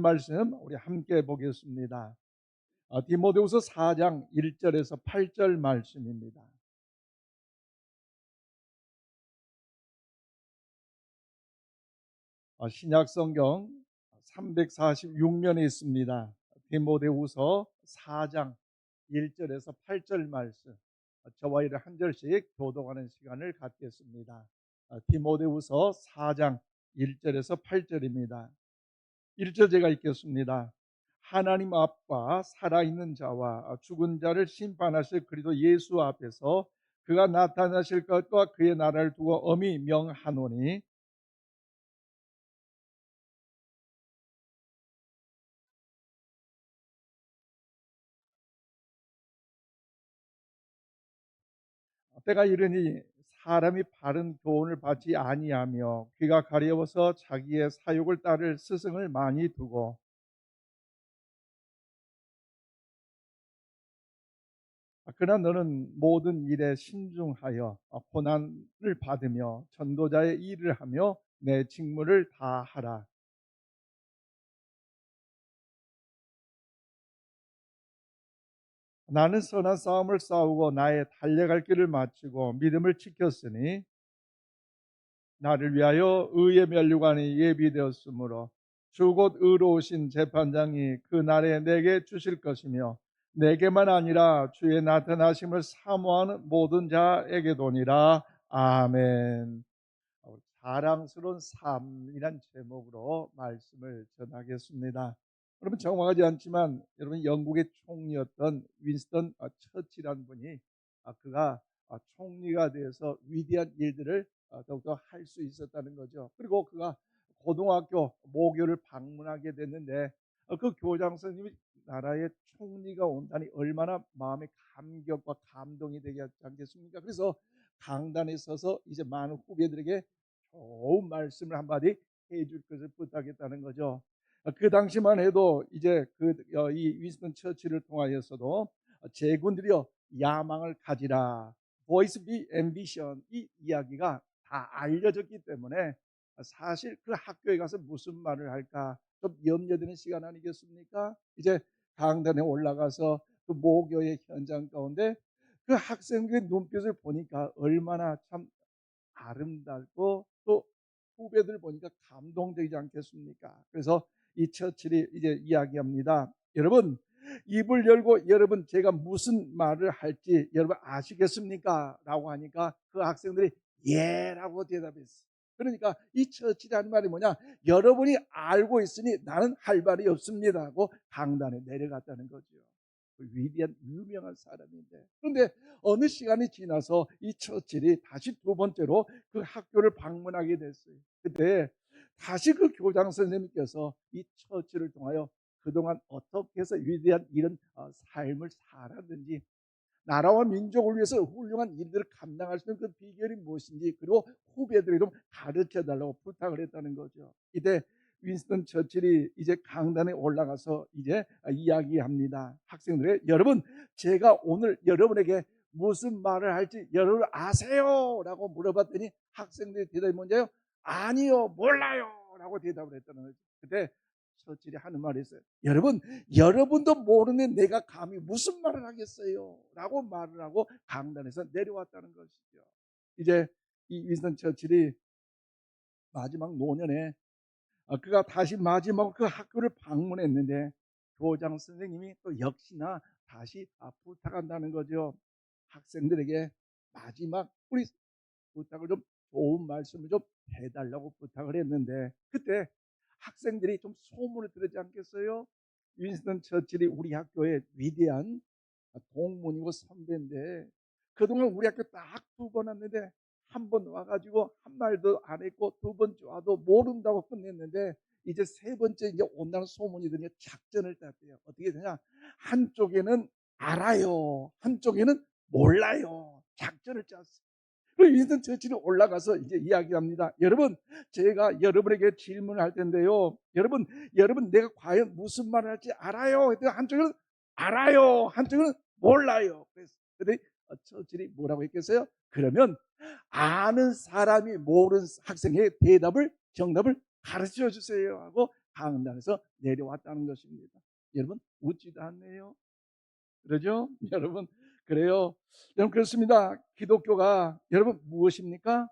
말씀 우리 함께 보겠습니다. 디모데후서 4장 1절에서 8절 말씀입니다. 신약 성경 346면에 있습니다. 디모데후서 4장 1절에서 8절 말씀, 저와 이를 한 절씩 교독하는 시간을 갖겠습니다. 디모데후서 4장 1절에서 8절입니다. 1절 제가 읽겠습니다. 하나님 앞과 살아있는 자와 죽은 자를 심판하실 그리스도 예수 앞에서 그가 나타나실 것과 그의 나라를 두고 엄히 명하노니, 때가 이르니 사람이 바른 교훈을 받지 아니하며 귀가 가려워서 자기의 사욕을 따를 스승을 많이 두고, 그러나 너는 모든 일에 신중하여 고난을 받으며 전도자의 일을 하며 내 직무를 다하라. 나는 선한 싸움을 싸우고 나의 달려갈 길을 마치고 믿음을 지켰으니 나를 위하여 의의 면류관이 예비되었으므로 주 곧 의로우신 재판장이 그 날에 내게 주실 것이며 내게만 아니라 주의 나타나심을 사모하는 모든 자에게도니라. 아멘. 자랑스러운 삶이란 제목으로 말씀을 전하겠습니다. 여러분, 정확하지 않지만 여러분, 영국의 총리였던 윈스턴 처칠이라는 분이 그가 총리가 되어서 위대한 일들을 더욱더 할 수 있었다는 거죠. 그리고 그가 고등학교 모교를 방문하게 됐는데 그 교장 선생님이 나라의 총리가 온다니 얼마나 마음의 감격과 감동이 되지 않겠습니까? 그래서 강단에 서서 이제 많은 후배들에게 좋은 말씀을 한마디 해줄 것을 부탁했다는 거죠. 그 당시만 해도 이제 이 윈스턴 처칠을 통하여서도 제군들이여 야망을 가지라, voice be ambition, 이 이야기가 다 알려졌기 때문에 사실 그 학교에 가서 무슨 말을 할까 좀 염려되는 시간 아니겠습니까? 이제 강단에 올라가서 그 모교의 현장 가운데 그 학생들의 눈빛을 보니까 얼마나 참 아름답고 또 후배들 보니까 감동되지 않겠습니까? 그래서 이 처칠이 이제 이야기합니다. 여러분, 입을 열고 여러분 제가 무슨 말을 할지 여러분 아시겠습니까? 라고 하니까 그 학생들이 예라고 대답했어요. 그러니까 이 처칠이 하는 말이 뭐냐, 여러분이 알고 있으니 나는 할 말이 없습니다 하고 강단에 내려갔다는 거죠. 위대한 유명한 사람인데, 그런데 어느 시간이 지나서 이 처칠이 다시 두 번째로 그 학교를 방문하게 됐어요. 그때 다시 그 교장 선생님께서 이 처칠을 통하여 그동안 어떻게 해서 위대한 이런 삶을 살았는지, 나라와 민족을 위해서 훌륭한 일들을 감당할 수 있는 그 비결이 무엇인지, 그리고 후배들이 좀 가르쳐 달라고 부탁을 했다는 거죠. 이때 윈스턴 처칠이 이제 강단에 올라가서 이제 이야기합니다. 학생들의, 여러분 제가 오늘 여러분에게 무슨 말을 할지 여러분 아세요? 라고 물어봤더니 학생들의 대답이 뭔지요? 아니요, 몰라요 라고 대답을 했다는 거죠. 그때 처칠이 하는 말이 있어요. 여러분, 여러분도 모르는 내가 감히 무슨 말을 하겠어요? 라고 말을 하고 강단에서 내려왔다는 것이죠. 이제 이 윈스턴 처칠이 마지막 노년에 그가 다시 마지막 그 학교를 방문했는데 교장 선생님이 또 역시나 다시 부탁한다는 거죠. 학생들에게 마지막 우리 부탁을 좀, 좋은 말씀을 좀 해달라고 부탁을 했는데, 그때 학생들이 좀 소문을 들었지 않겠어요? 윈스턴 처칠이 우리 학교의 위대한 동문이고 선배인데 그동안 우리 학교 딱 두 번 왔는데 한 번 와가지고 한 말도 안 했고, 두 번째 와도 모른다고 끝냈는데 이제 세 번째 이제 온다는 소문이 들으니 작전을 짰대요. 어떻게 되냐, 한쪽에는 알아요, 한쪽에는 몰라요. 작전을 짰어요. 그 윈스턴 처칠이 올라가서 이제 이야기합니다. 여러분, 제가 여러분에게 질문을 할 텐데요, 여러분 내가 과연 무슨 말을 할지 알아요? 그랬더니 한쪽은 알아요, 한쪽은 몰라요. 그랬더니 처칠이 뭐라고 했겠어요? 그러면 아는 사람이 모르는 학생의 정답을 가르쳐 주세요 하고 하늘에서 내려왔다는 것입니다. 여러분 웃지도 않네요. 그러죠? 여러분 그래요. 여러분 그렇습니다. 기독교가 여러분 무엇입니까?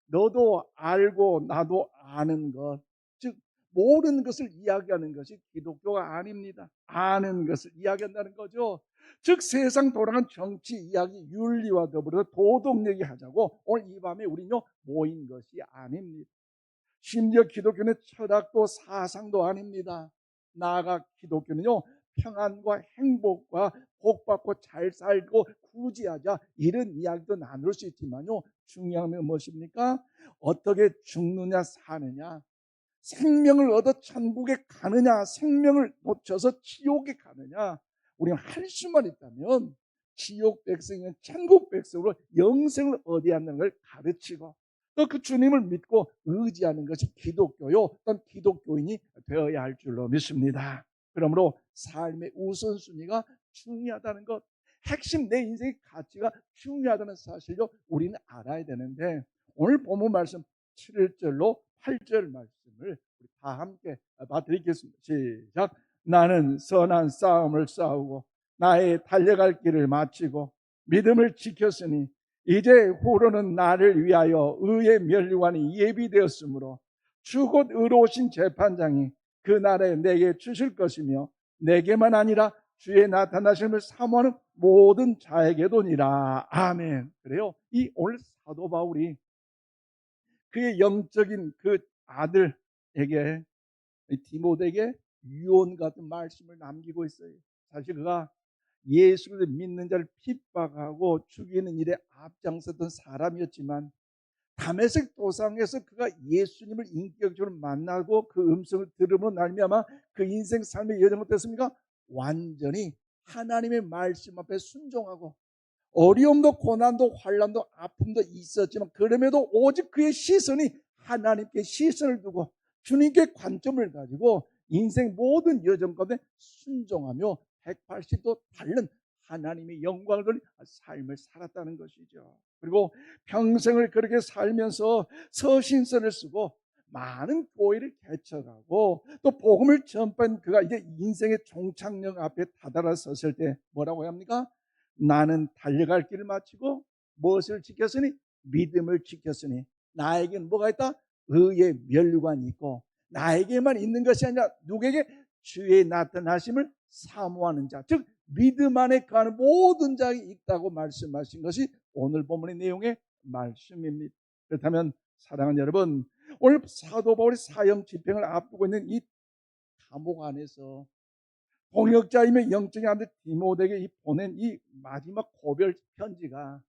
너도 알고 나도 아는 것, 즉 모르는 것을 이야기하는 것이 기독교가 아닙니다. 아는 것을 이야기한다는 거죠. 즉 세상 돌아가는 정치 이야기, 윤리와 더불어 도덕 얘기하자고 오늘 이 밤에 우리는요 모인 것이 아닙니다. 심지어 기독교는 철학도 사상도 아닙니다. 나아가 기독교는요 평안과 행복과 복받고 잘 살고 구제하자 이런 이야기도 나눌 수 있지만요 중요한 건 무엇입니까? 어떻게 죽느냐 사느냐, 생명을 얻어 천국에 가느냐 생명을 놓쳐서 지옥에 가느냐. 우리가 할 수만 있다면 지옥 백성은 천국 백성으로 영생을 얻어야 한다는 걸 가르치고 또 그 주님을 믿고 의지하는 것이 기독교요 또는 기독교인이 되어야 할 줄로 믿습니다. 그러므로 삶의 우선순위가 중요하다는 것, 핵심 내 인생의 가치가 중요하다는 사실도 우리는 알아야 되는데 오늘 본문 말씀 7절로 8절 말씀을 우리 다 함께 봐드리겠습니다. 시작. 나는 선한 싸움을 싸우고 나의 달려갈 길을 마치고 믿음을 지켰으니 이제 후로는 나를 위하여 의의 면류관이 예비되었으므로 주 곧 의로우신 재판장이 그 날에 내게 주실 것이며 내게만 아니라 주의 나타나심을 사모하는 모든 자에게도니라. 아멘. 그래요. 이 오늘 사도 바울이 그의 영적인 그 아들에게 디모데에게 유언 같은 말씀을 남기고 있어요. 사실 그가 예수를 믿는 자를 핍박하고 죽이는 일에 앞장섰던 사람이었지만 다메섹 도상에서 그가 예수님을 인격적으로 만나고 그 음성을 들음으로 말미암아 그 인생 삶의 여정은 어땠습니까? 완전히 하나님의 말씀 앞에 순종하고 어려움도 고난도 환난도 아픔도 있었지만 그럼에도 오직 그의 시선이 하나님께 시선을 두고 주님께 관점을 가지고 인생 모든 여정 가운데 순종하며 180도 다른 하나님의 영광을 돌린 삶을 살았다는 것이죠. 그리고 평생을 그렇게 살면서 서신서를 쓰고 많은 교회를 개척하고 또 복음을 전파한 그가 이제 인생의 종착역 앞에 다다랐었을 때 뭐라고 합니까? 나는 달려갈 길을 마치고 무엇을 지켰으니? 믿음을 지켰으니 나에게는 뭐가 있다? 의의 면류관이 있고 나에게만 있는 것이 아니라 누구에게? 주의 나타나심을 사모하는 자, 즉 믿음 안에 가는 모든 자가 있다고 말씀하신 것이 오늘 본문의 내용의 말씀입니다. 그렇다면 사랑하는 여러분, 오늘 사도 바울의 사형 집행을 앞두고 있는 이 감옥 안에서 동역자이며 영적인 아들 디모데에게 보낸 이 마지막 고별 편지가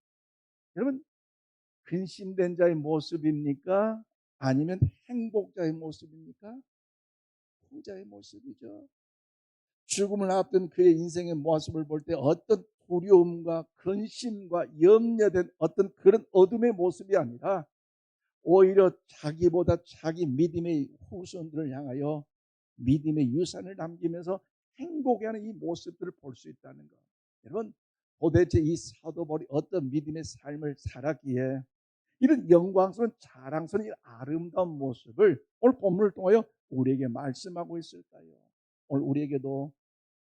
여러분 근심된 자의 모습입니까? 아니면 행복자의 모습입니까? 후자의 모습이죠. 죽음을 앞둔 그의 인생의 모습을 볼 때 어떤 두려움과 근심과 염려된 어떤 그런 어둠의 모습이 아니라 오히려 자기보다 자기 믿음의 후손들을 향하여 믿음의 유산을 남기면서 행복해하는 이 모습들을 볼 수 있다는 것. 여러분 도대체 이 사도 바울이 어떤 믿음의 삶을 살았기에 이런 영광스러운 자랑스러운 아름다운 모습을 오늘 본문을 통하여 우리에게 말씀하고 있을까요? 오늘 우리에게도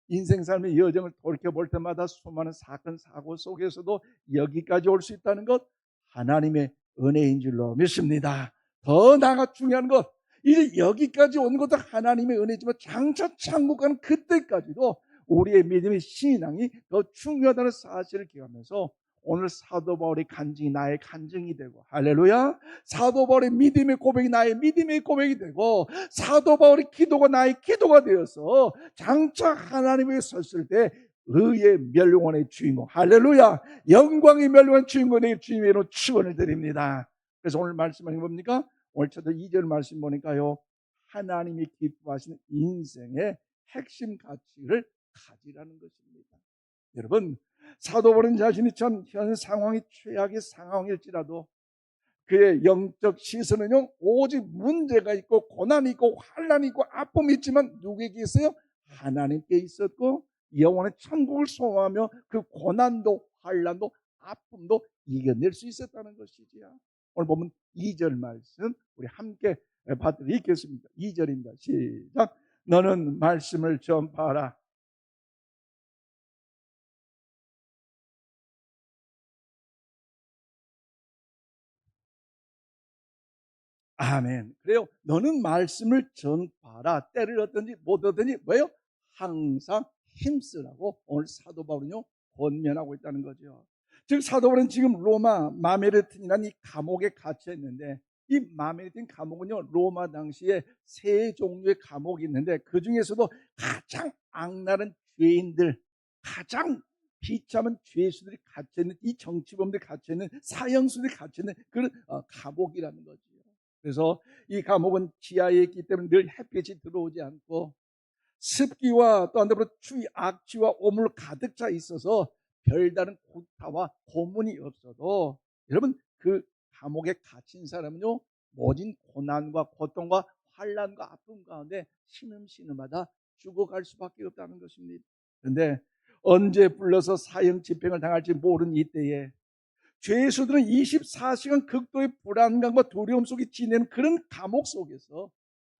인생 삶의 여정을 돌이켜볼 때마다 수많은 사건 사고 속에서도 여기까지 올 수 있다는 것 하나님의 은혜인 줄로 믿습니다. 더 나아가 중요한 것 이제 여기까지 온 것도 하나님의 은혜지만 장차 천국 가는 그때까지도 우리의 믿음의 신앙이 더 중요하다는 사실을 기억하면서 오늘 사도 바울의 간증이 나의 간증이 되고 할렐루야. 사도 바울의 믿음의 고백이 나의 믿음의 고백이 되고 사도 바울의 기도가 나의 기도가 되어서 장차 하나님에게 섰을 때 의의 멸류관의 주인공 할렐루야 영광의 멸류관 주인공에게 주님의 이름으로 축원을 드립니다. 그래서 오늘 말씀하신 뭡니까? 오늘 저도 2절 말씀 보니까요 하나님이 기뻐하시는 인생의 핵심 가치를 가지라는 것입니다. 여러분 사도 바울은 자신이 전 현 상황이 최악의 상황일지라도 그의 영적 시선은요 오직 문제가 있고 고난이 있고 환난이 있고 아픔이 있지만 누구에게 있어요? 하나님께 있었고 영원의 천국을 소망하며 그 고난도 환난도 아픔도 이겨낼 수 있었다는 것이지요. 오늘 보면 2절 말씀 우리 함께 받들어 읽겠습니다. 2절입니다. 시작. 너는 말씀을 전파하라. 아멘. 그래요. 너는 말씀을 전파하라. 때를 얻든지 못 얻든지 뭐예요? 항상 힘쓰라고 오늘 사도 바울은요 권면하고 있다는 거죠. 즉 사도 바울은 지금 로마 마메르틴이라는 이 감옥에 갇혀 있는데, 이 마메르틴 감옥은요 로마 당시에 세 종류의 감옥이 있는데, 그 중에서도 가장 악랄한 죄인들, 가장 비참한 죄수들이 갇혀 있는, 이 정치범들이 갇혀 있는, 사형수들이 갇혀 있는 그런 감옥이라는 거죠. 그래서 이 감옥은 지하에 있기 때문에 늘 햇빛이 들어오지 않고, 습기와 또 한편으로 추위, 악취와 오물 가득 차 있어서 별다른 구타와 고문이 없어도, 여러분 그 감옥에 갇힌 사람은요 모진 고난과 고통과 환난과 아픔 가운데 신음신음하다 죽어갈 수밖에 없다는 것입니다. 그런데 언제 불러서 사형 집행을 당할지 모르는 이때에 죄수들은 24시간 극도의 불안감과 두려움 속에 지내는 그런 감옥 속에서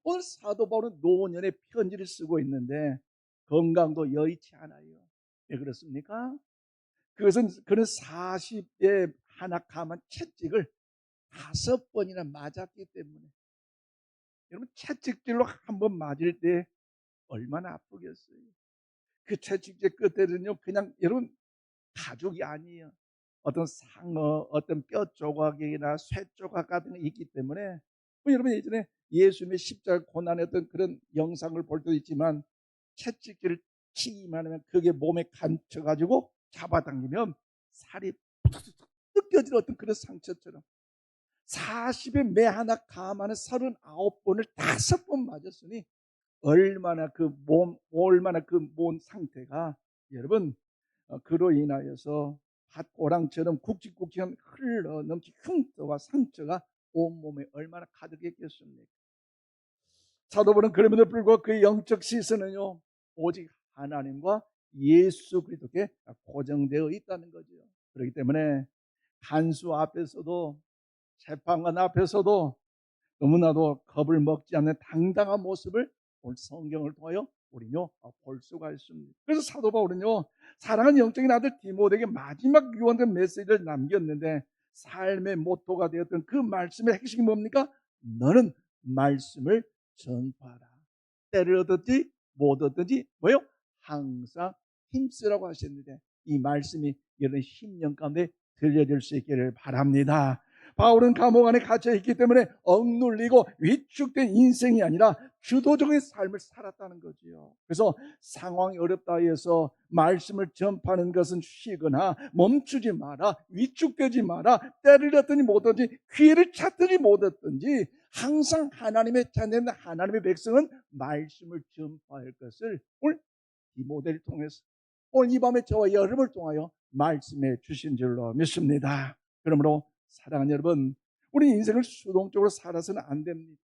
오늘 사도 바울은 노년의 편지를 쓰고 있는데 건강도 여의치 않아요. 왜 그렇습니까? 그것은 그는 40대 하나 감한 채찍을 5번이나 맞았기 때문에. 여러분 채찍질로 한 번 맞을 때 얼마나 아프겠어요. 그 채찍질 끝에는요 그냥 여러분 가죽이 아니에요. 어떤 상어, 어떤 뼈 조각이나 쇠 조각 같은 게 있기 때문에, 여러분 예전에 예수님의 십자가 고난했던 그런 영상을 볼 때도 있지만, 채찍질을 치기만 하면 그게 몸에 갇혀가지고 잡아당기면 살이 툭툭툭 뜯겨지는 어떤 그런 상처처럼 40에 매 하나 감하는 39번을 5번 맞았으니 얼마나 얼마나 그 몸 상태가 여러분 그로 인하여서 밭고랑처럼 굵직굵직한 흘러 넘친 흉터와 상처가 온몸에 얼마나 가득했겠습니까? 사도바울은 그럼에도 불구하고 그의 영적 시선은요 오직 하나님과 예수 그리스도께 고정되어 있다는 거죠. 그렇기 때문에 간수 앞에서도 재판관 앞에서도 너무나도 겁을 먹지 않는 당당한 모습을 오늘 성경을 통하여 우리는요 볼 수가 있습니다. 그래서 사도 바울은요 사랑하는 영적인 아들 디모데에게 마지막 유언된 메시지를 남겼는데, 삶의 모토가 되었던 그 말씀의 핵심이 뭡니까? 너는 말씀을 전파하라. 때를 얻었지 못 얻든지 뭐요? 항상 힘쓰라고 하셨는데, 이 말씀이 여러분 심령 가운데 들려질 수 있기를 바랍니다. 바울은 감옥 안에 갇혀 있기 때문에 억눌리고 위축된 인생이 아니라 주도적인 삶을 살았다는 거지요. 그래서 상황이 어렵다 해서 말씀을 전파하는 것은 쉬거나 멈추지 마라, 위축되지 마라, 때를 얻든지 못 얻든지 기회를 찾든지 못 얻든지 항상 하나님의 자녀는 하나님의 백성은 말씀을 전파할 것을 오늘 이 모델을 통해서 오늘 이 밤에 저와 여러분을 통하여 말씀해 주신 줄로 믿습니다. 그러므로 사랑하는 여러분, 우리 인생을 수동적으로 살아서는 안 됩니다.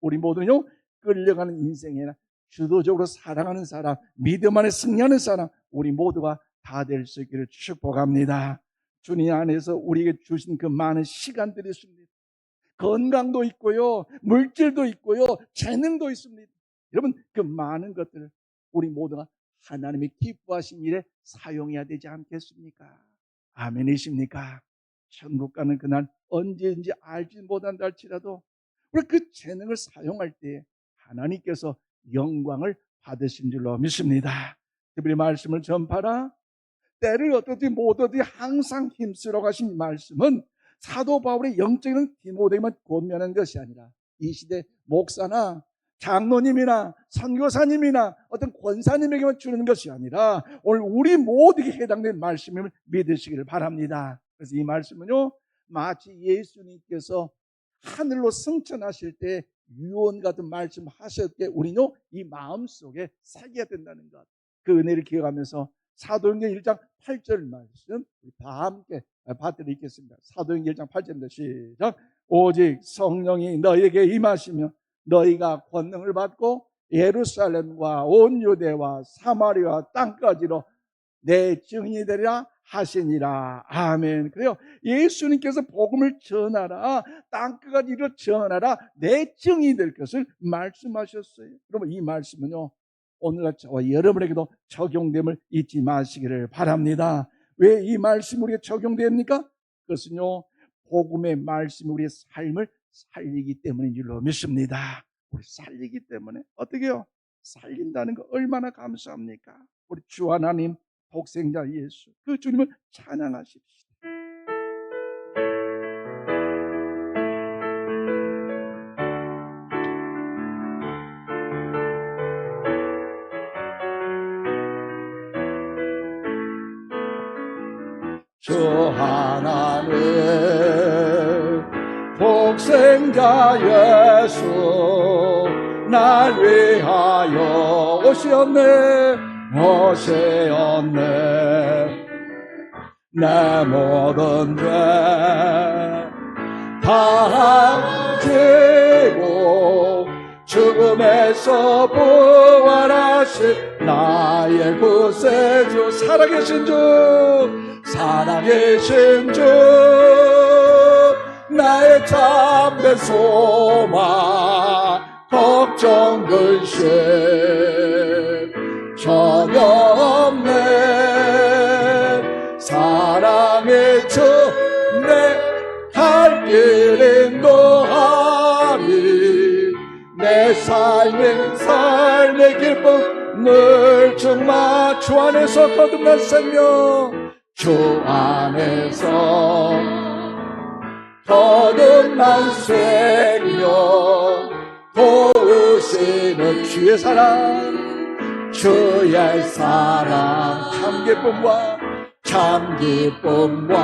우리 모두는요 끌려가는 인생이나 주도적으로 사랑하는 사람, 믿음 안에 승리하는 사람, 우리 모두가 다 될 수 있기를 축복합니다. 주님 안에서 우리에게 주신 그 많은 시간들이 있습니다. 건강도 있고요, 물질도 있고요, 재능도 있습니다. 여러분 그 많은 것들을 우리 모두가 하나님이 기뻐하신 일에 사용해야 되지 않겠습니까? 아멘이십니까? 천국 가는 그날 언제인지 알지 못한다 할지라도 우리 그 재능을 사용할 때 하나님께서 영광을 받으신 줄로 믿습니다. 특별히 말씀을 전파라. 때를 어떻게 못 얻지 항상 힘쓰라고 하신 말씀은 사도 바울의 영적인 디모데에게만 권면한 것이 아니라 이 시대 목사나 장로님이나 선교사님이나 어떤 권사님에게만 주는 것이 아니라 오늘 우리 모두에게 해당된 말씀임을 믿으시기를 바랍니다. 그래서 이 말씀은요 마치 예수님께서 하늘로 승천하실 때 유언 같은 말씀 하셨기에 우리는 이 마음속에 새겨야 된다는 것, 그 은혜를 기억하면서 사도행전 1장 8절 말씀 다 함께 받들어 읽겠습니다. 사도행전 1장 8절입니다. 시작. 오직 성령이 너희에게 임하시며 너희가 권능을 받고 예루살렘과 온 유대와 사마리아 땅까지로 내 증인이 되리라 하시니라. 아멘. 그래요. 예수님께서 복음을 전하라, 땅끝까지 이르러 전하라, 내 증이 될 것을 말씀하셨어요. 그러면 이 말씀은요, 오늘날 저와 여러분에게도 적용됨을 잊지 마시기를 바랍니다. 왜 이 말씀이 우리에게 적용됩니까? 그것은요, 복음의 말씀이 우리의 삶을 살리기 때문인 줄로 믿습니다. 우리 살리기 때문에. 어떻게 해요? 살린다는 거 얼마나 감사합니까? 우리 주 하나님 독생자 예수, 그 주님을 찬양하십시오. 주 하나님 독생자 예수, 날 위하여 오셨네. 내 모든 죄 다 지고 죽음에서 부활하신 나의 구세주, 살아계신 주, 나의 참된 소망, 걱정 근심 전혀 없네. 사랑의 주, 내 갈 길 인도하리. 내 삶의 기쁨 늘 충만. 주 안에서 거듭난 생명, 주 안에서 거듭난 생명, 도우시는 주의 사랑, 참 기쁨과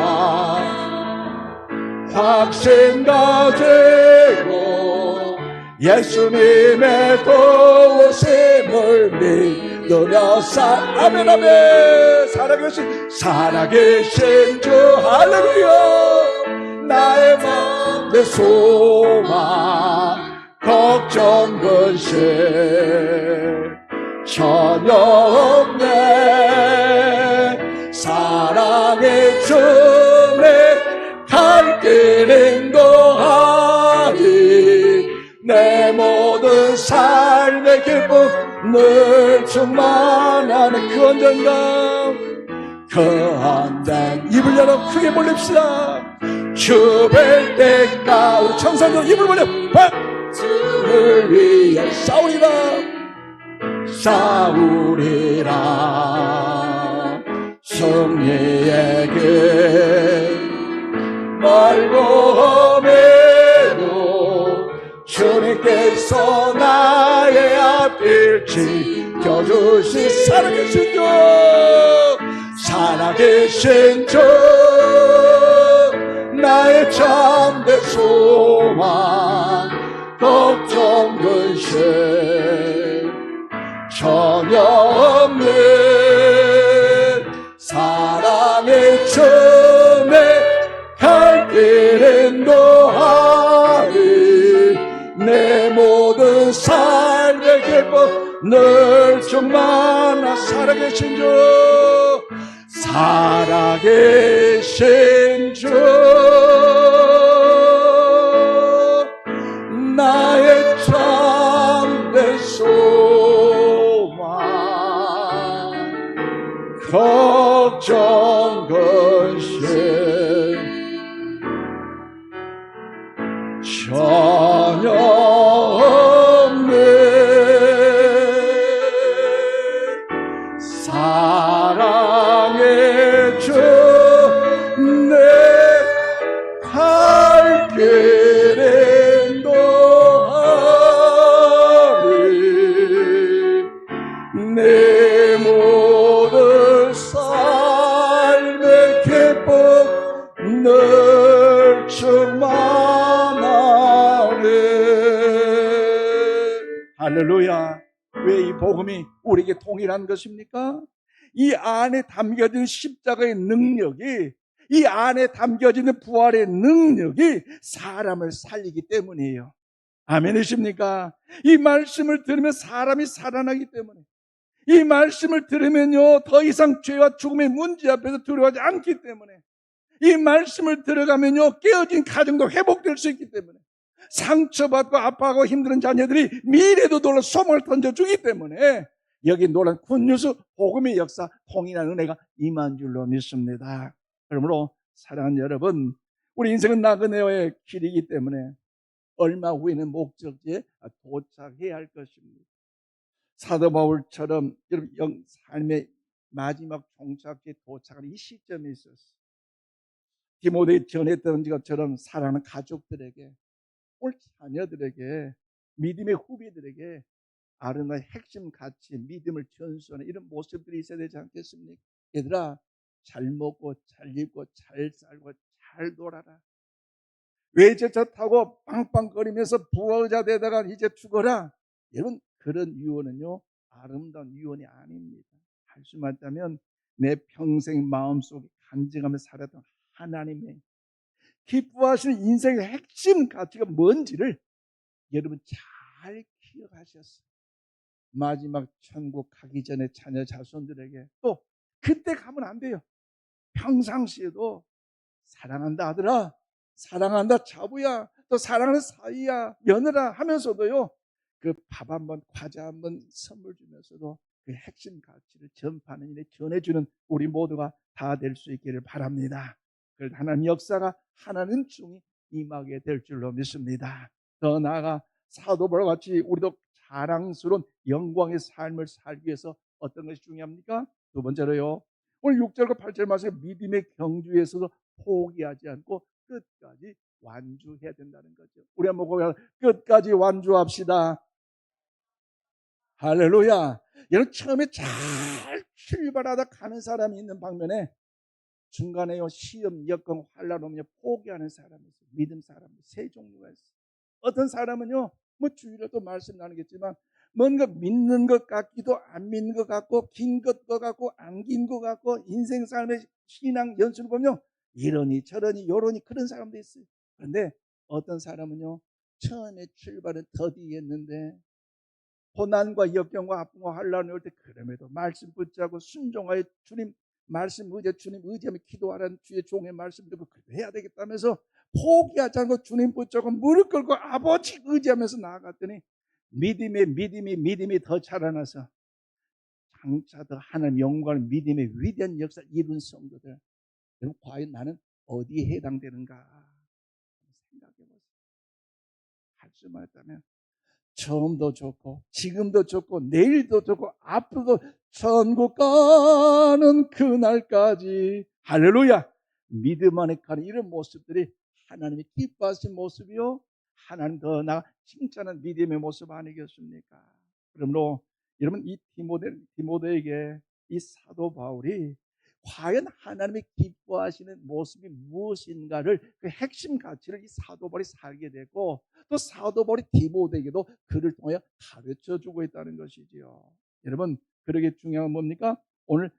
확신 가지고 예수님의 도우심을 믿으며 아멘 아멘. 살아계신 주, 할렐루야. 나의 마음의 소망, 걱정 근심 전혀 없네. 사랑의 주, 내 갈 길 인도하리. 내 모든 삶의 기쁨 늘 충만하는 그 언젠가 입을 열어 크게 불립시다. 주 뵐 때가, 우리 청소년 입을 벌려 주를 위해 싸우리라. 승리의 길 멀고험에도 주님께서 나의 앞길 지켜주시. 살아계신 주, 나의 참된 소망, 걱정 근심 전혀 없는 사랑의 주, 내 갈 길 인도하리. 내 모든 삶의 기쁨 늘 충만한 살아계신 주, 나의 참된 소망, 걱정 근심 전혀 없는 사랑의 주, 내 갈 길 인도하리. 내 모든 삶의 기쁨 늘 충만하리. 할렐루야. 왜 이 복음이 우리에게 통일한 것입니까? 이 안에 담겨진 십자가의 능력이, 이 안에 담겨지는 부활의 능력이 사람을 살리기 때문이에요. 아멘이십니까? 이 말씀을 들으면 사람이 살아나기 때문에, 이 말씀을 들으면요, 더 이상 죄와 죽음의 문제 앞에서 두려워하지 않기 때문에, 이 말씀을 들어가면요, 깨어진 가정도 회복될 수 있기 때문에, 상처받고 아파하고 힘든 자녀들이 미래도 놀라 소망을 던져주기 때문에 여기 놀란 굿뉴스 복음의 역사 통일하는 은혜가 임한 줄로 믿습니다. 그러므로 사랑하는 여러분, 우리 인생은 나그네의 길이기 때문에 얼마 후에는 목적지에 도착해야 할 것입니다. 사도 바울처럼 여러분 삶의 마지막 종착지에 도착하는 이 시점에 있어서 디모데에 전했던 것처럼 사랑하는 가족들에게, 오늘 자녀들에게, 믿음의 후배들에게 아름다운 핵심 가치, 믿음을 전수하는 이런 모습들이 있어야 되지 않겠습니까? 얘들아, 잘 먹고 잘 입고 잘 살고 잘 놀아라. 외제차 타고 빵빵거리면서 부하의자 되다가 이제 죽어라. 여러분, 그런 유언은요, 아름다운 유언이 아닙니다. 할 수만 있다면 내 평생 마음속에 간직하며 살았던 하나님의 기뻐하시는 인생의 핵심 가치가 뭔지를 여러분 잘 기억하셨어요. 마지막 천국 가기 전에 자녀 자손들에게 또 그때 가면 안 돼요. 평상시에도 사랑한다 아들아, 사랑한다 자부야, 또 사랑하는 사이야, 며느라 하면서도요, 그 밥 한번 과자 한번 선물 주면서도 그 핵심 가치를 전파하는 일에 전해주는 우리 모두가 다 될 수 있기를 바랍니다. 그래서 하나님 역사가 하나는 중이 임하게 될 줄로 믿습니다. 더 나아가 사도 바울과 같이 우리도 자랑스러운 영광의 삶을 살기 위해서 어떤 것이 중요합니까? 두 번째로요, 오늘 6절과 8절 말씀에 믿음의 경주에서도 포기하지 않고 끝까지 완주해야 된다는 거죠. 우리 한번 고백하자. 끝까지 완주합시다. 할렐루야. 여러분, 처음에 잘 출발하다 가는 사람이 있는 방면에 중간에요, 시험, 여건, 환란 오면 포기하는 사람이 있어요. 믿음 사람 세 종류가 있어요. 어떤 사람은요, 뭐 주일에도 말씀 나누겠지만 뭔가 믿는 것 같기도 안 믿는 것 같고 긴 것 같고 안 긴 것 같고 인생 삶의 신앙 연수를 보면 이러니 저러니 요러니 그런 사람도 있어요. 그런데 어떤 사람은요, 처음에 출발은 더디했는데 고난과 역경과 아픔과 환란이 올 때 그럼에도 말씀 붙잡고 순종하여 주님 말씀 의지해 주님 의지하며 기도하라는 주의 종의 말씀 듣고 해야 되겠다면서 포기하지 않고 주님 붙잡고 무릎 꿇고 아버지 의지하면서 나아갔더니 믿음이 더 자라나서 장차 더 하나님 영광을 믿음의 위대한 역사를 이룬 성도들, 여러분 과연 나는 어디에 해당되는가 생각해 보세요. 할 수만 있다면 처음도 좋고 지금도 좋고 내일도 좋고 앞으로도 천국 가는 그날까지 할렐루야, 믿음 안에 가는 이런 모습들이 하나님이 기뻐하신 모습이요, 하나님 더 나아 칭찬한 믿음의 모습 아니겠습니까? 그러므로 여러분, 이 디모데에게 이 사도 바울이 과연 하나님이 기뻐하시는 모습이 무엇인가를, 그 핵심 가치를 이 사도 바울이 살게 되고, 또 사도 바울이 디모데에게도 그를 통하여 가르쳐주고 있다는 것이지요. 여러분, 그러게 중요한 건 뭡니까? 오늘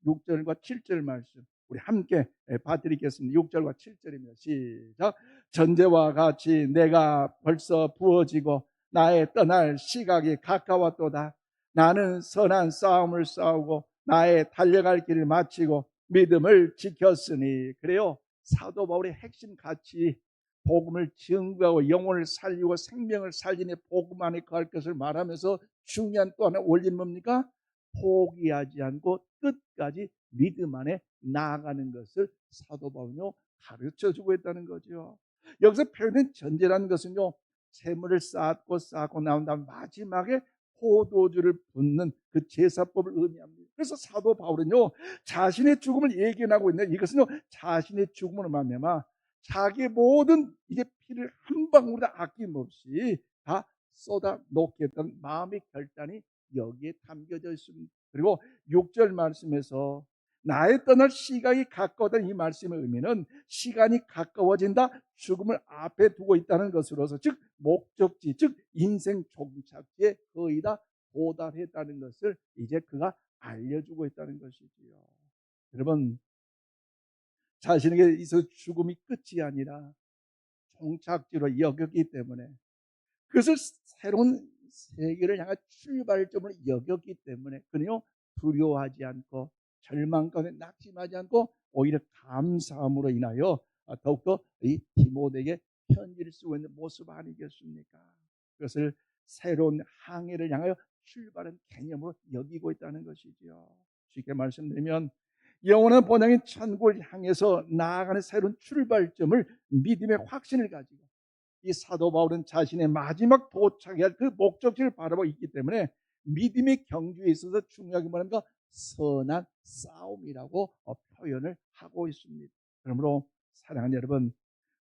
6절과 7절 말씀 우리 함께 봐드리겠습니다. 6절과 7절입니다. 시작. 전제와 같이 내가 벌써 부어지고 나의 떠날 시각이 가까웠도다. 나는 선한 싸움을 싸우고 나의 달려갈 길을 마치고 믿음을 지켰으니. 그래요, 사도 바울의 핵심 가치, 복음을 증거하고 영혼을 살리고 생명을 살리는 복음 안에 거할 것을 말하면서 중요한 또 하나 원리는 뭡니까? 포기하지 않고 끝까지 믿음 안에 나아가는 것을 사도 바울은요 가르쳐주고 있다는 거죠. 여기서 표현된 전제라는 것은요, 재물을 쌓고 나온 다음 마지막에 포도주를 붓는 그 제사법을 의미합니다. 그래서 사도 바울은요, 자신의 죽음을 예견하고 있는데, 이것은요 자신의 죽음으로 말미암아 자기의 모든 이제 피를 한 방울도 아낌없이 다 쏟아 놓겠다는 마음의 결단이 여기에 담겨져 있습니다. 그리고 6절 말씀에서 나의 떠날 시간이 가까워진 이 말씀의 의미는 시간이 가까워진다, 죽음을 앞에 두고 있다는 것으로서, 즉 목적지, 즉 인생 종착지에 거의 다 도달했다는 것을 이제 그가 알려주고 있다는 것이지요. 여러분, 자신에게 있어 죽음이 끝이 아니라 종착지로 여겼기 때문에 그것을 새로운 세계를 향한 출발점을 여겼기 때문에 그는요 두려워하지 않고 절망 가운데 낙심하지 않고 오히려 감사함으로 인하여 더욱더 이 디모데에게 편지를 쓰고 있는 모습 아니겠습니까? 그것을 새로운 항해를 향하여 출발한 개념으로 여기고 있다는 것이지요. 쉽게 말씀드리면 영원한 본향인 천국을 향해서 나아가는 새로운 출발점을 믿음의 확신을 가지고 이 사도 바울은 자신의 마지막 도착해야 할 그 목적지를 바라보고 있기 때문에 믿음의 경주에 있어서 중요하게 말하는 선한 싸움이라고 표현을 하고 있습니다. 그러므로 사랑하는 여러분,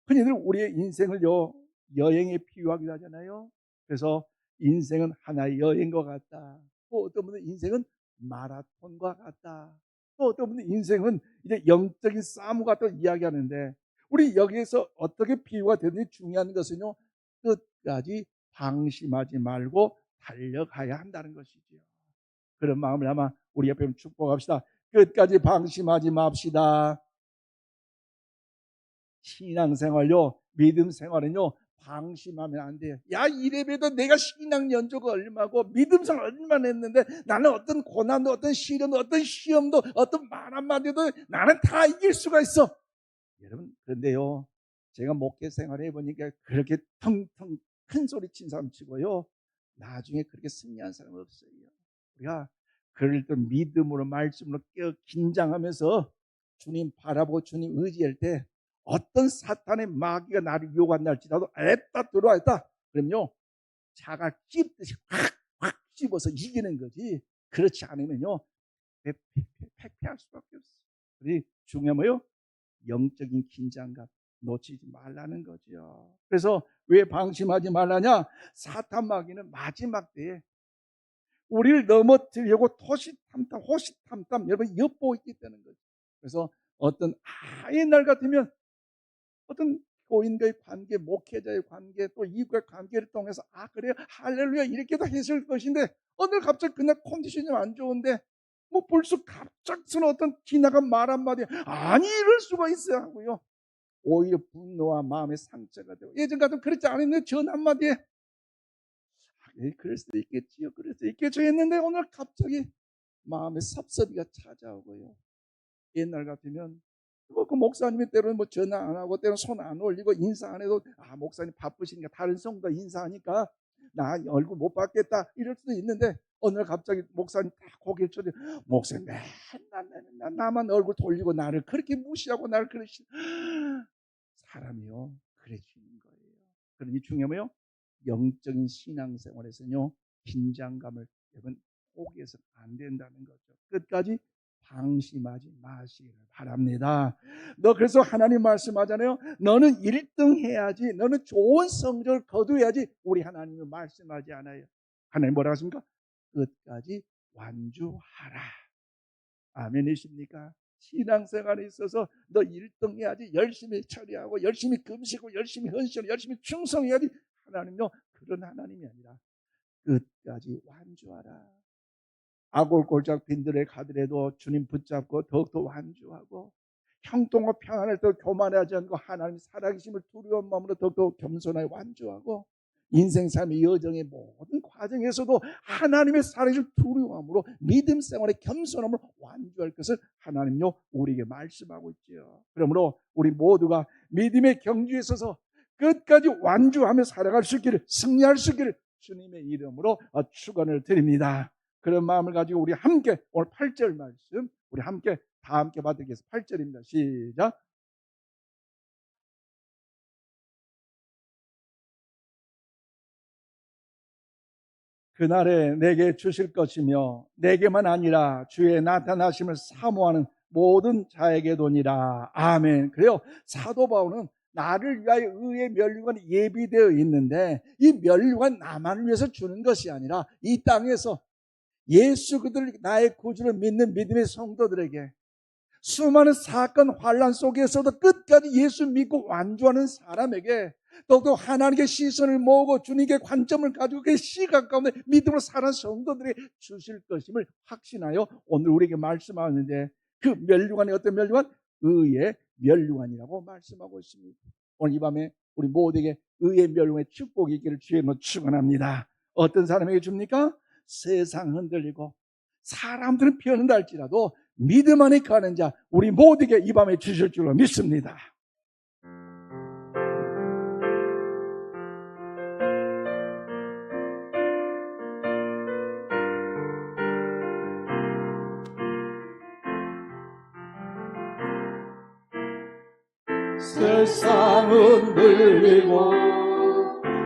흔히들 우리의 인생을요 여행에 비유하기도 하잖아요. 그래서 인생은 하나의 여행과 같다. 또 어떤 분은 인생은 마라톤과 같다. 또 어떤 분은 인생은 이제 영적인 싸움 같다 이야기하는데, 우리 여기에서 어떻게 비유가 되든지 중요한 것은요 끝까지 방심하지 말고 달려가야 한다는 것이지요. 그런 마음을 아마 우리 옆에 축복합시다. 끝까지 방심하지 맙시다. 신앙생활요, 믿음 생활은요 방심하면 안 돼요. 야, 이래봬도 내가 신앙 연조가 얼마고 믿음 생활 얼마나 했는데 나는 어떤 고난도 어떤 시련도 어떤 시험도 어떤 말 한마디도 나는 다 이길 수가 있어. 여러분, 그런데요 제가 목회 생활을 해보니까 그렇게 텅텅 큰 소리 친 사람 치고요 나중에 그렇게 승리한 사람 없어요. 우리가 그럴 때 믿음으로 말씀으로 깨어 긴장하면서 주님 바라보고 주님 의지할 때 어떤 사탄의 마귀가 나를 유혹한다 할지라도 애따 들어왔다 그럼요 차가 찝듯이 확 찝어서 이기는 거지. 그렇지 않으면요 패배할 수밖에 없어요. 그래서 중요한 뭐요? 영적인 긴장감 놓치지 말라는 거죠. 그래서 왜 방심하지 말라냐? 사탄 마귀는 마지막 때에 우리를 넘어뜨리려고 호시탐탐 여러분 엿보고 있기 때문에 거죠. 그래서 어떤 옛날 같으면 어떤 교인과의 관계, 목회자의 관계, 또 이웃과의 관계를 통해서 그래요 할렐루야 이렇게도 했을 것인데 오늘 갑자기 그날 컨디션이 안 좋은데 뭐 벌써 갑작스러운 어떤 지나간 말 한마디 아니 이럴 수가 있어야 하고요 오히려 분노와 마음의 상처가 되고, 예전 같으면 그렇지 않았는데 전 한마디에 그럴 수도 있겠지요 그럴 수도 있겠죠 했는데 오늘 갑자기 마음의 섭섭이가 찾아오고요. 옛날 같으면 그 목사님이 때로는 뭐 전화 안 하고 때로는 손 안 올리고 인사 안 해도 목사님 바쁘시니까 다른 성도 인사하니까 나 얼굴 못 받겠다 이럴 수도 있는데 오늘 갑자기 목사님 딱 고개를 쳐도 목사님 맨날 나만 얼굴 돌리고 나를 그렇게 무시하고 나를 그러시 사람이요 그래지는 거예요. 그러니 중요한 뭐요? 영적인 신앙생활에서는요 긴장감을 여러분 포기해서는 안 된다는 거죠. 끝까지 방심하지 마시기를 바랍니다. 너 그래서 하나님 말씀하잖아요. 너는 1등 해야지, 너는 좋은 성적을 거두어야지. 우리 하나님은 말씀하지 않아요. 하나님 뭐라고 하십니까? 끝까지 완주하라. 아멘이십니까? 신앙생활에 있어서 너 1등 해야지, 열심히 처리하고 열심히 금식하고 열심히 헌신하고 열심히 충성해야지. 하나님요 그런 하나님이 아니라 끝까지 완주하라. 아골골짝 빈들에 가더라도 주님 붙잡고 더욱더 완주하고 형통과 평안을 더 교만하지 않고 하나님 살아계심을 두려운 마음으로 더욱더 겸손하게 완주하고 인생 삶의 여정의 모든 과정에서도 하나님의 살아계심을 두려움으로 믿음 생활의 겸손함으로 완주할 것을 하나님요 우리에게 말씀하고 있지요. 그러므로 우리 모두가 믿음의 경주에 있어서 끝까지 완주하며 살아갈 수 있기를, 승리할 수 있기를 주님의 이름으로 축원을 드립니다. 그런 마음을 가지고 우리 함께 오늘 8절 말씀 우리 함께 다 함께 받으겠습니다. 8절입니다. 시작. 그날에 내게 주실 것이며 내게만 아니라 주의 나타나심을 사모하는 모든 자에게도니라. 아멘. 그래요. 사도 바울은 나를 위하여 의의 면류관이 예비되어 있는데 이 면류관 나만을 위해서 주는 것이 아니라 이 땅에서 예수 그들 나의 구주를 믿는 믿음의 성도들에게 수많은 사건 환란 속에서도 끝까지 예수 믿고 완주하는 사람에게 또 하나님께 시선을 모으고 주님께 관점을 가지고 그 시각 가운데 믿음으로 사는 성도들에게 주실 것임을 확신하여 오늘 우리에게 말씀하는데 그 면류관이 어떤 면류관? 의의 면류관이라고 말씀하고 있습니다. 오늘 이 밤에 우리 모두에게 의의 면류관의 축복이 있기를 주의 이름으로 축원합니다. 어떤 사람에게 줍니까? 세상 흔들리고 사람들은 피어난다 할지라도 믿음 안에 가는 자 우리 모두에게 이 밤에 주실 줄로 믿습니다. 세상은 들리고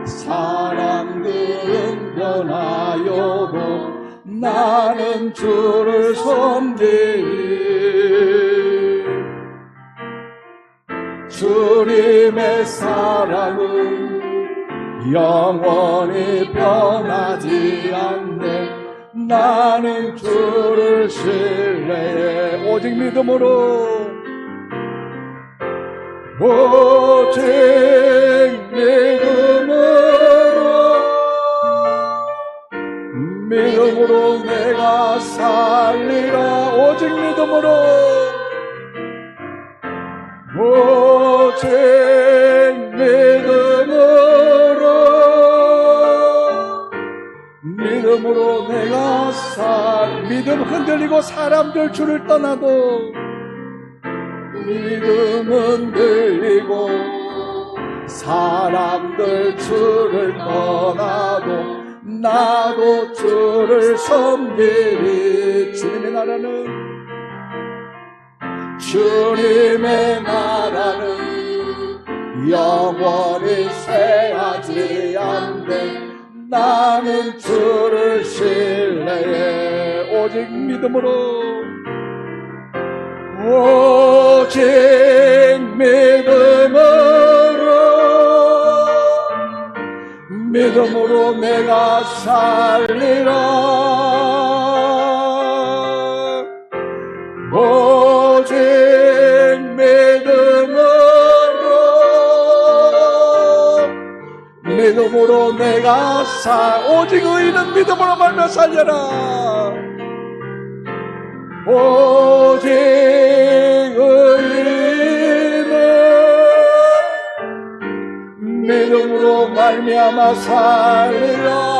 사람들은 변하여도 나는 주를 섬기리. 주님의 사랑은 영원히 변하지 않네. 나는 주를 신뢰해. 오직 믿음으로 오직 믿음으로 내가 살리라. 오직 믿음으로 오직 믿음으로 내가 믿음 흔들리고 사람들 주를 떠나도 믿음은 들리고 사람들 주를 떠나도 나도 주를 섬기리. 주님의 나라는 영원히 쇠하지 않네. 나는 주를 신뢰해. 오직 믿음으로 오직 믿음으로 내가 살리라. 오직 믿음으로 내가 오직 의인은 믿음으로 말며 살려라. 오직 의인은 믿음으로 말미암아 살리라.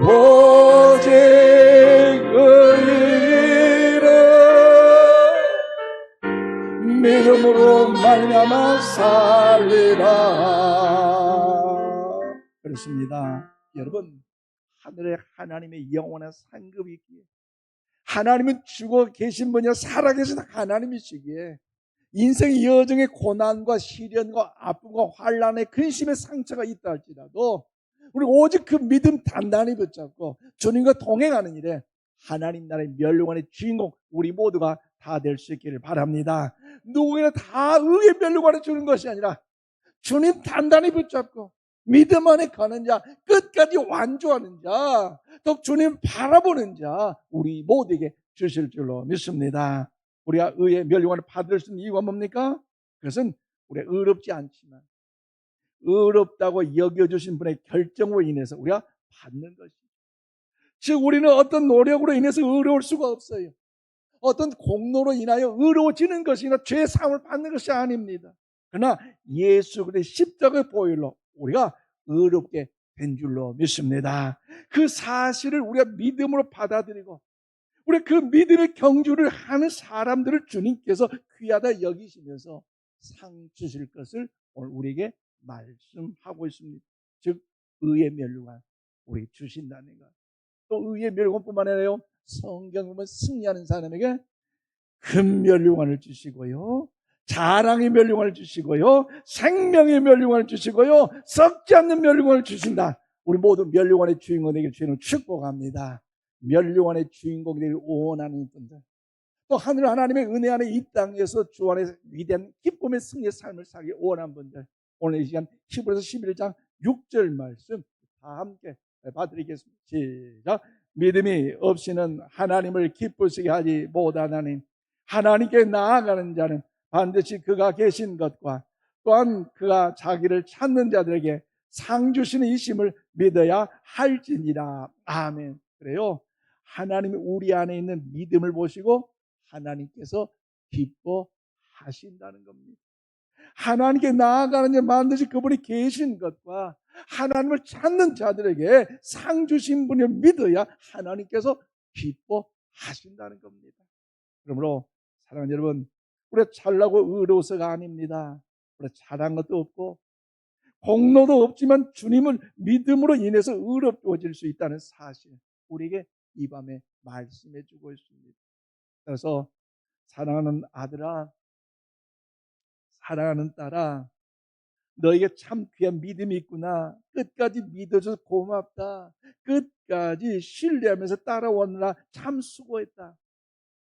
오직 의인은 믿음으로 말미암아 살리라. 그렇습니다. 여러분, 하늘에 하나님의 영원한 상급이 있기에, 하나님은 죽어 계신 분이 살아계신 하나님이시기에 인생의 여정의 고난과 시련과 아픔과 환난의 근심의 상처가 있다 할지라도 우리 오직 그 믿음 단단히 붙잡고 주님과 동행하는 일에 하나님 나라의 멸류관의 주인공 우리 모두가 다 될 수 있기를 바랍니다. 누구에게나 다 의의 멸류관을 주는 것이 아니라 주님 단단히 붙잡고 믿음 안에 가는 자, 끝까지 완주하는 자, 또 주님 바라보는 자 우리 모두에게 주실 줄로 믿습니다. 우리가 의의 멸류관을 받을 수 있는 이유가 뭡니까? 그것은 우리가 의롭지 않지만 의롭다고 여겨주신 분의 결정으로 인해서 우리가 받는 것입니다. 즉 우리는 어떤 노력으로 인해서 의로울 수가 없어요. 어떤 공로로 인하여 의로워지는 것이나 죄 사함을 받는 것이 아닙니다. 그러나 예수 그리스도의 십자가의 보혈로 우리가 의롭게 된 줄로 믿습니다. 그 사실을 우리가 믿음으로 받아들이고 우리 그 믿음의 경주를 하는 사람들을 주님께서 귀하다 여기시면서 상 주실 것을 오늘 우리에게 말씀하고 있습니다. 즉 의의 멸류관 우리 주신다는 것. 또 의의 멸류관뿐만 아니라 성경 보면 승리하는 사람에게 큰 멸류관을 주시고요, 자랑의 멸류관을 주시고요, 생명의 멸류관을 주시고요, 썩지 않는 멸류관을 주신다. 우리 모두 멸류관의 주인공 되길 주님을 축복합니다. 멸류관의 주인공이 되길 원하는 분들, 또 하늘 하나님의 은혜 안에 이 땅에서 주 안에 위대한 기쁨의 승리의 삶을 살기 원하는 분들, 오늘 이 시간 히브리서 11장 6절 말씀 다 함께 봐드리겠습니다. 시작. 믿음이 없이는 하나님을 기쁘시게 하지 못하나니 하나님께 나아가는 자는 반드시 그가 계신 것과 또한 그가 자기를 찾는 자들에게 상 주시는 이심을 믿어야 할지니라. 아멘. 그래요, 하나님이 우리 안에 있는 믿음을 보시고 하나님께서 기뻐하신다는 겁니다. 하나님께 나아가는 데 반드시 그분이 계신 것과 하나님을 찾는 자들에게 상 주신 분을 믿어야 하나님께서 기뻐하신다는 겁니다. 그러므로 사랑하는 여러분, 우리가 잘나고 의로워서가 아닙니다. 우리가 잘한 것도 없고 공로도 없지만 주님을 믿음으로 인해서 의롭워질 수 있다는 사실, 우리에게 이 밤에 말씀해 주고 있습니다. 그래서 사랑하는 아들아, 사랑하는 딸아, 너에게 참 귀한 믿음이 있구나. 끝까지 믿어줘서 고맙다. 끝까지 신뢰하면서 따라오느라 참 수고했다.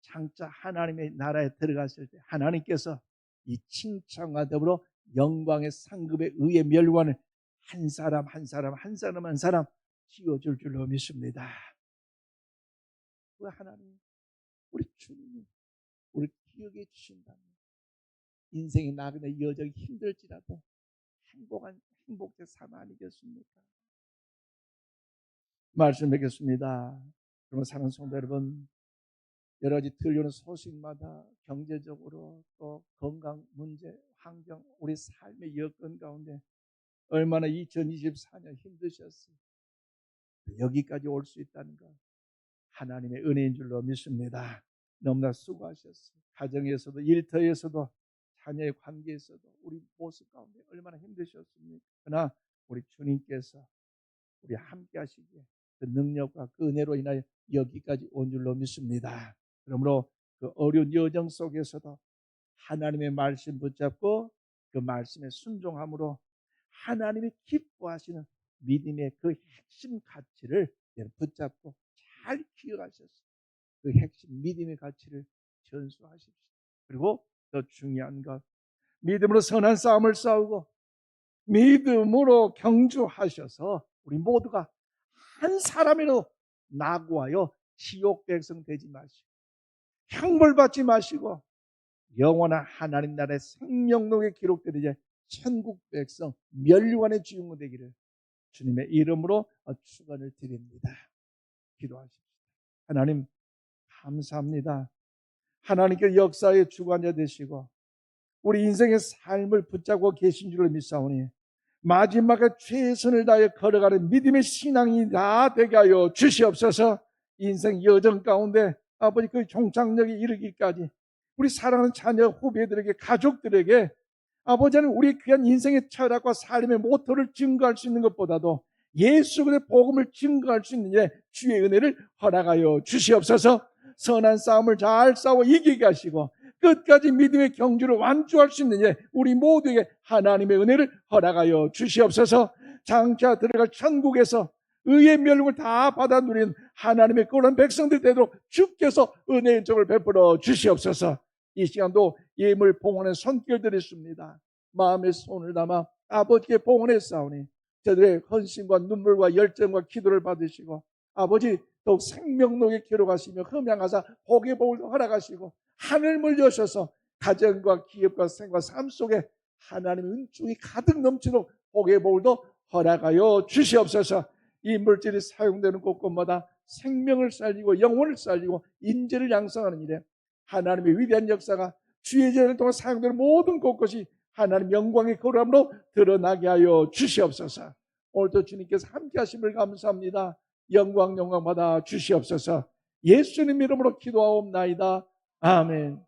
장차 하나님의 나라에 들어갔을 때 하나님께서 이 칭찬과 더불어 영광의 상급에 의해 멸관을 한 사람 한 사람 한 사람 한 사람 지어줄 줄로 믿습니다. 그 하나님, 우리 주님이 우리 기억해 주신다면 인생이 나그네 여정이 힘들지라도 행복의 삶 아니겠습니까? 말씀 뵙겠습니다. 그러면 사랑하는 성도 여러분, 여러 가지 들려오는 소식마다 경제적으로 또 건강 문제, 환경, 우리 삶의 여건 가운데 얼마나 2024년 힘드셨어요. 여기까지 올 수 있다는 것 하나님의 은혜인 줄로 믿습니다. 너무나 수고하셨어요. 가정에서도 일터에서도 자녀의 관계에서도 우리 모습 가운데 얼마나 힘드셨습니까? 그러나 우리 주님께서 우리 함께 하시기에 그 능력과 그 은혜로 인하여 여기까지 온 줄로 믿습니다. 그러므로 그 어려운 여정 속에서도 하나님의 말씀 붙잡고 그 말씀에 순종함으로 하나님이 기뻐하시는 믿음의 그 핵심 가치를 붙잡고 잘 기억하셨어요. 그 핵심 믿음의 가치를 전수하십시오. 그리고 더 중요한 것, 믿음으로 선한 싸움을 싸우고 믿음으로 경주하셔서 우리 모두가 한 사람이라도 낙오하여 지옥 백성 되지 마시고 형벌 받지 마시고 영원한 하나님 나라의 생명록에 기록되는 천국 백성 멸류관의 주인공 되기를 주님의 이름으로 축원을 드립니다. 기도하십시오. 하나님 감사합니다. 하나님께 역사의 주관자 되시고 우리 인생의 삶을 붙잡고 계신 줄을 믿사오니 마지막에 최선을 다해 걸어가는 믿음의 신앙이 다 되게 하여 주시옵소서. 인생 여정 가운데 아버지 그 종착역에 이르기까지 우리 사랑하는 자녀 후배들에게 가족들에게 아버지는 우리 귀한 인생의 철학과 삶의 모토를 증거할 수 있는 것보다도 예수 그리스도의 복음을 증거할 수 있는 주의 은혜를 허락하여 주시옵소서. 선한 싸움을 잘 싸워 이기게 하시고 끝까지 믿음의 경주를 완주할 수 있는 우리 모두에게 하나님의 은혜를 허락하여 주시옵소서. 장차 들어갈 천국에서 의의 멸육을 다 받아 누리는 하나님의 그런 백성들 되도록 주께서 은혜의 종을 베풀어 주시옵소서. 이 시간도 예물 봉헌의 손길 드렸습니다. 마음의 손을 담아 아버지께 봉헌해 싸우니 저들의 헌신과 눈물과 열정과 기도를 받으시고 아버지 더욱 생명록에 기록하시며 흠양하사 복의 복을 허락하시고 하늘을 여셔서 가정과 기업과 생과 삶 속에 하나님의 은총이 가득 넘치도록 복의 복을 더 허락하여 주시옵소서. 이 물질이 사용되는 곳곳마다 생명을 살리고 영혼을 살리고 인재를 양성하는 일에 하나님의 위대한 역사가 주의 제를 통해 사용되는 모든 곳곳이 하나님 영광의 거룩함으로 드러나게 하여 주시옵소서. 오늘도 주님께서 함께 하심을 감사합니다. 영광 받아 주시옵소서. 예수님 이름으로 기도하옵나이다. 아멘.